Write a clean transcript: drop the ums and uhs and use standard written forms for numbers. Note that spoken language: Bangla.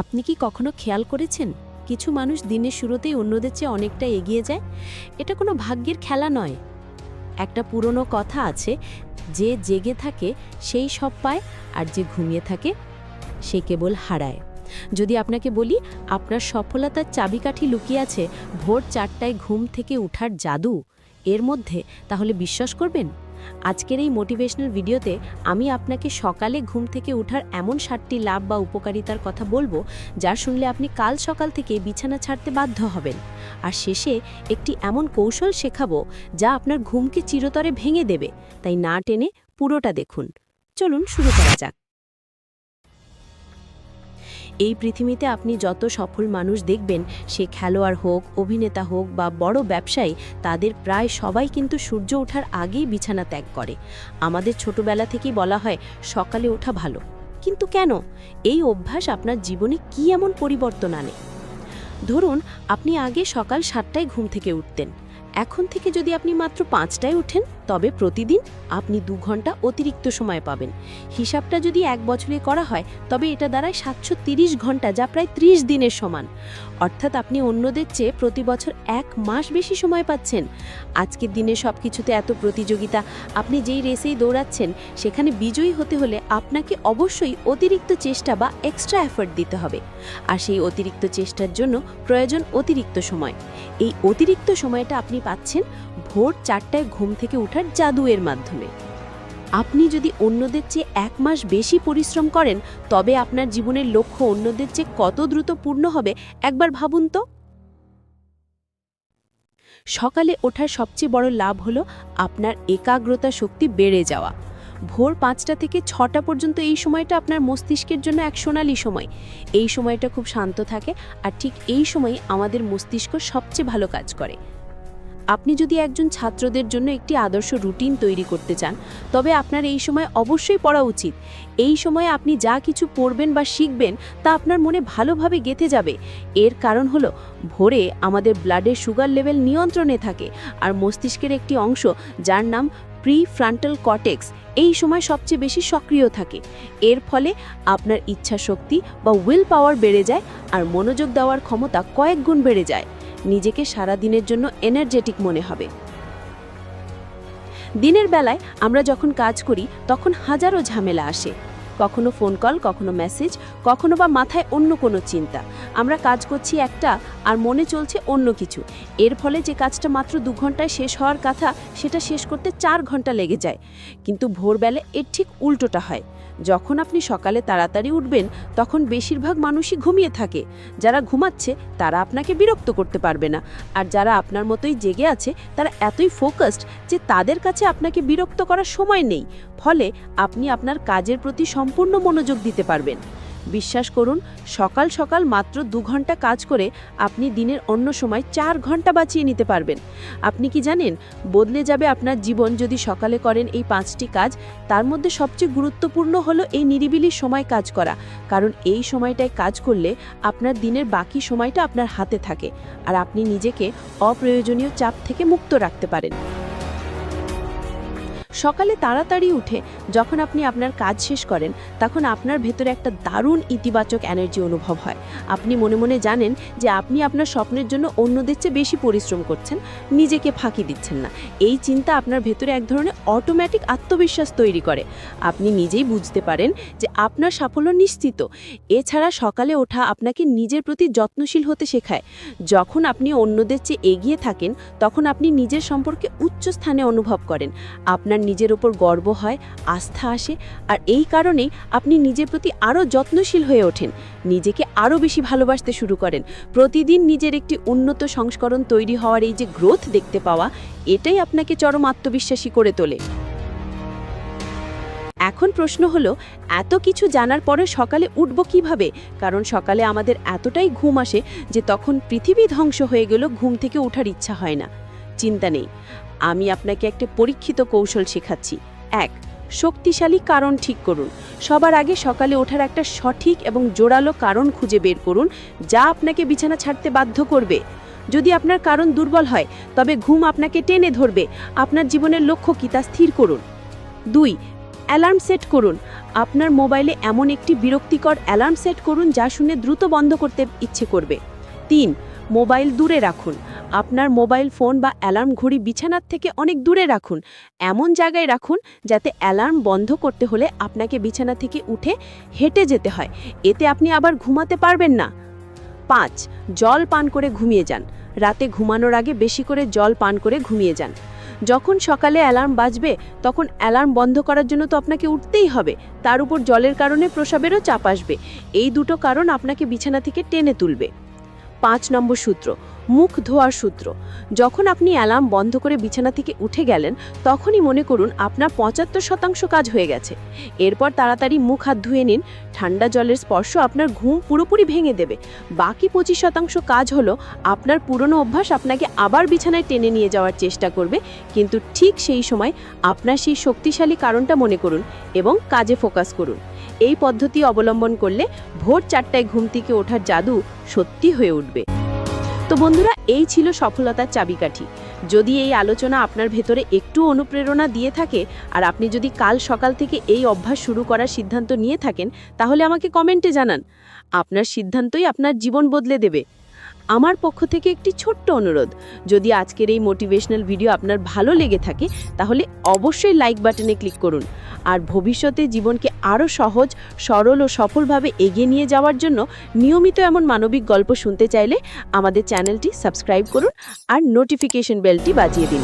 আপনি কি কখনো খেয়াল করেছেন কিছু মানুষ দিনের শুরুতেই অন্যদের চেয়ে অনেকটা এগিয়ে যায়? এটা কোনো ভাগ্যের খেলা নয়। একটা পুরনো কথা আছে, যে জেগে থাকে সেই সব পায়, আর যে ঘুমিয়ে থাকে সে কেবল হারায়। যদি আপনাকে বলি আপনার সফলতার চাবিকাঠি লুকিয়ে আছে ভোর 4টায় ঘুম থেকে উঠার জাদু এর মধ্যে, তাহলে বিশ্বাস করবেন? আজকের এই মোটিভেশনাল ভিডিওতে আমি আপনাকে সকালে ঘুম থেকে ওঠার এমন 7টি লাভ বা উপকারিতার কথা বলবো, যা শুনলে আপনি কাল সকাল থেকে বিছানা ছাড়তে বাধ্য হবেন। আর শেষে একটি এমন কৌশল শেখাবো যা আপনার ঘুমকে চিরতরে ভেঙে দেবে। তাই না টেনে পুরোটা দেখুন। চলুন শুরু করা যাক। এই পৃথিবীতে আপনি যত সফল মানুষ দেখবেন, সে খেলোয়াড় হোক, অভিনেতা হোক বা বড় ব্যবসায়ী, তাদের প্রায় সবাই কিন্তু সূর্য ওঠার আগেই বিছানা ত্যাগ করে। আমাদের ছোটবেলা থেকেই বলা হয় সকালে ওঠা ভালো, কিন্তু কেন? এই অভ্যাস আপনার জীবনে কি এমন পরিবর্তন আনে? ধরুন আপনি আগে সকাল 7টায় ঘুম থেকে উঠতেন। এখন থেকে যদি আপনি মাত্র 5টায় উঠেন, তবে প্রতিদিন আপনি 2 ঘন্টা অতিরিক্ত সময় পাবেন। হিসাবটা যদি 1 বছরে করা হয়, তবে এটা দাঁড়ায় 730 ঘন্টা, যা প্রায় 30 দিনের সমান। অর্থাৎ আপনি অন্যদের চেয়ে প্রতি বছর 1 মাস বেশি সময় পাচ্ছেন। আজকের দিনে সব কিছুতে এত প্রতিযোগিতা, আপনি যেই রেসেই দৌড়াচ্ছেন, সেখানে বিজয়ী হতে হলে আপনাকে অবশ্যই অতিরিক্ত চেষ্টা বা এক্সট্রা এফর্ট দিতে হবে। আর সেই অতিরিক্ত চেষ্টার জন্য প্রয়োজন অতিরিক্ত সময়। এই অতিরিক্ত সময়টা আপনি পাচ্ছেন ভোর 4টায় ঘুম থেকে ওঠার জাদুয়ের মাধ্যমে। আপনি যদি অন্যদের চেয়ে 1 মাস বেশি পরিশ্রম করেন, তবে আপনার জীবনের লক্ষ্য অন্যদের চেয়ে কত দ্রুত পূর্ণ হবে একবার ভাবুন তো। সকালে ওঠার সবচেয়ে বড় লাভ হলো আপনার একাগ্রতা শক্তি বেড়ে যাওয়া। ভোর 5টা থেকে 6টা পর্যন্ত এই সময়টা আপনার মস্তিষ্কের জন্য এক সোনালি সময়। এই সময়টা খুব শান্ত থাকে, আর ঠিক এই সময়ই আমাদের মস্তিষ্ক সবচেয়ে ভালো কাজ করে। আপনি যদি একজন ছাত্রদের জন্য একটি আদর্শ রুটিন তৈরি করতে চান, তবে আপনার এই সময় অবশ্যই পড়া উচিত। এই সময়ে আপনি যা কিছু পড়বেন বা শিখবেন, তা আপনার মনে ভালোভাবে গেঁথে যাবে। এর কারণ হলো ভোরে আমাদের ব্লাডের সুগার লেভেল নিয়ন্ত্রণে থাকে, আর মস্তিষ্কের একটি অংশ যার নাম প্রিফ্রন্টাল কর্টেক্স এই সময় সবচেয়ে বেশি সক্রিয় থাকে। এর ফলে আপনার ইচ্ছা শক্তি বা উইল পাওয়ার বেড়ে যায়, আর মনোযোগ দেওয়ার ক্ষমতা কয়েক গুণ বেড়ে যায়। নিজেকে সারা দিনের জন্য এনার্জেটিক মনে হবে। দিনের বেলায় আমরা যখন কাজ করি, তখন হাজারো ঝামেলা আসে। কখনো ফোন কল, কখনো মেসেজ, কখনো বা মাথায় অন্য কোনো চিন্তা। আমরা কাজ করছি একটা, আর মনে চলছে অন্য কিছু। এর ফলে যে কাজটা মাত্র 2 ঘন্টায় শেষ হওয়ার কথা, সেটা শেষ করতে 4 ঘন্টা লেগে যায়। কিন্তু ভোরবেলা এর ঠিক উল্টোটা হয়। যখন আপনি সকালে তাড়াতাড়ি উঠবেন, তখন বেশিরভাগ মানুষই ঘুমিয়ে থাকে। যারা ঘুমাচ্ছে তারা আপনাকে বিরক্ত করতে পারবে না, আর যারা আপনার মতোই জেগে আছে তারা এতই ফোকাসড যে তাদের কাছে আপনাকে বিরক্ত করার সময় নেই। ফলে আপনি আপনার কাজের প্রতি সম্পূর্ণ মনোযোগ দিতে পারবেন। বিশ্বাস করুন, সকাল সকাল মাত্র 2 ঘন্টা কাজ করে আপনি দিনের অন্য সময় 4 ঘন্টা বাঁচিয়ে নিতে পারবেন। আপনি কি জানেন, বদলে যাবে আপনার জীবন যদি সকালে করেন এই 5টি কাজ। তার মধ্যে সবচেয়ে গুরুত্বপূর্ণ হলো এই নিরিবিলি সময় কাজ করা, কারণ এই সময়টায় কাজ করলে আপনার দিনের বাকি সময়টা আপনার হাতে থাকে, আর আপনি নিজেকে অপ্রয়োজনীয় চাপ থেকে মুক্ত রাখতে পারেন। সকালে তাড়াতাড়ি উঠে যখন আপনি আপনার কাজ শেষ করেন, তখন আপনার ভেতরে একটা দারুণ ইতিবাচক এনার্জি অনুভব হয়। আপনি মনে মনে জানেন যে আপনি আপনার স্বপ্নের জন্য অন্যদের চেয়ে বেশি পরিশ্রম করছেন, নিজেকে ফাঁকি দিচ্ছেন না। এই চিন্তা আপনার ভেতরে এক ধরনের অটোমেটিক আত্মবিশ্বাস তৈরি করে। আপনি নিজেই বুঝতে পারেন যে আপনার সাফল্য নিশ্চিত। এছাড়া সকালে ওঠা আপনাকে নিজের প্রতি যত্নশীল হতে শেখায়। যখন আপনি অন্যদের চেয়ে এগিয়ে থাকেন, তখন আপনি নিজের সম্পর্কে উচ্চ স্থানে অনুভব করেন। আপনার নিজের ওপর গর্ব হয়, আস্থা আসে, আর এই কারণেই আপনি নিজের প্রতি আরও যত্নশীল হয়ে ওঠেন। নিজেকে আরও বেশি ভালোবাসতে শুরু করেন। প্রতিদিন নিজের একটি উন্নত সংস্করণ তৈরি হওয়ার এই যে গ্রোথ দেখতে পাওয়া, এটাই আপনাকে চরম আত্মবিশ্বাসী করে তোলে। এখন প্রশ্ন হলো, এত কিছু জানার পরে সকালে উঠব কিভাবে? কারণ সকালে আমাদের এতটাই ঘুম আসে যে তখন পৃথিবী ধ্বংস হয়ে গেল, ঘুম থেকে ওঠার ইচ্ছা হয় না। চিন্তা নেই, আমি আপনাকে একটা পরীক্ষিত কৌশল শেখাচ্ছি। 1. শক্তিশালী কারণ ঠিক করুন। সবার আগে সকালে ওঠার একটা সঠিক এবং জোরালো কারণ খুঁজে বের করুন, যা আপনাকে বিছানা ছাড়তে বাধ্য করবে। যদি আপনার কারণ দুর্বল হয়, তবে ঘুম আপনাকে টেনে ধরবে। আপনার জীবনের লক্ষ্য কি তা স্থির করুন। 2. অ্যালার্ম সেট করুন। আপনার মোবাইলে এমন একটি বিরক্তিকর অ্যালার্ম সেট করুন যা শুনে দ্রুত বন্ধ করতে ইচ্ছে করবে। 3. মোবাইল দূরে রাখুন। আপনার মোবাইল ফোন বা অ্যালার্ম ঘড়ি বিছানার থেকে অনেক দূরে রাখুন। এমন জায়গায় রাখুন যাতে অ্যালার্ম বন্ধ করতে হলে আপনাকে বিছানা থেকে উঠে হেঁটে যেতে হয়। এতে আপনি আবার ঘুমাতে পারবেন না। 5. জল পান করে ঘুমিয়ে যান। রাতে ঘুমানোর আগে বেশি করে জল পান করে ঘুমিয়ে যান। যখন সকালে অ্যালার্ম বাজবে তখন অ্যালার্ম বন্ধ করার জন্য তো আপনাকে উঠতেই হবে, তার উপর জলের কারণে প্রস্রাবেরও চাপ আসবে। এই দুটো কারণ আপনাকে বিছানা থেকে টেনে তুলবে। 5 নম্বর সূত্র, মুখ ধোয়ার সূত্র। যখন আপনি অ্যালার্ম বন্ধ করে বিছানা থেকে উঠে গেলেন তখনই মনে করুন আপনার 75% কাজ হয়ে গেছে। এরপর তাড়াতাড়ি মুখ হাত ধুয়ে নিন। ঠান্ডা জলের স্পর্শ আপনার ঘুম পুরোপুরি ভেঙে দেবে। বাকি 25% কাজ হলো আপনার পুরনো অভ্যাস আপনাকে আবার বিছানায় টেনে নিয়ে যাওয়ার চেষ্টা করবে, কিন্তু ঠিক সেই সময় আপনার সেই শক্তিশালী কারণটা মনে করুন এবং কাজে ফোকাস করুন। এই পদ্ধতি অবলম্বন করলে ভোর 4টায় ঘুম থেকে ওঠার জাদু সত্যি হয়ে উঠবে। তো বন্ধুরা, এই ছিল সফলতার চাবিকাঠি। যদি এই আলোচনা আপনার ভেতরে একটু অনুপ্রেরণা দিয়ে থাকে আর আপনি যদি কাল সকাল থেকে এই অভ্যাস শুরু করার সিদ্ধান্ত নিয়ে থাকেন তাহলে আমাকে কমেন্টে জানান। আপনার সিদ্ধান্তই আপনার জীবন বদলে দেবে। আমার পক্ষ থেকে একটি ছোট্ট অনুরোধ, যদি আজকের এই মোটিভেশনাল ভিডিও আপনার ভালো লেগে থাকে তাহলে অবশ্যই লাইক বাটনে ক্লিক করুন। আর ভবিষ্যতে জীবনকে আরও সহজ, সরল ও সফলভাবে এগিয়ে নিয়ে যাওয়ার জন্য নিয়মিত এমন মানবিক গল্প শুনতে চাইলে আমাদের চ্যানেলটি সাবস্ক্রাইব করুন আর নোটিফিকেশন বেলটি বাজিয়ে দিন।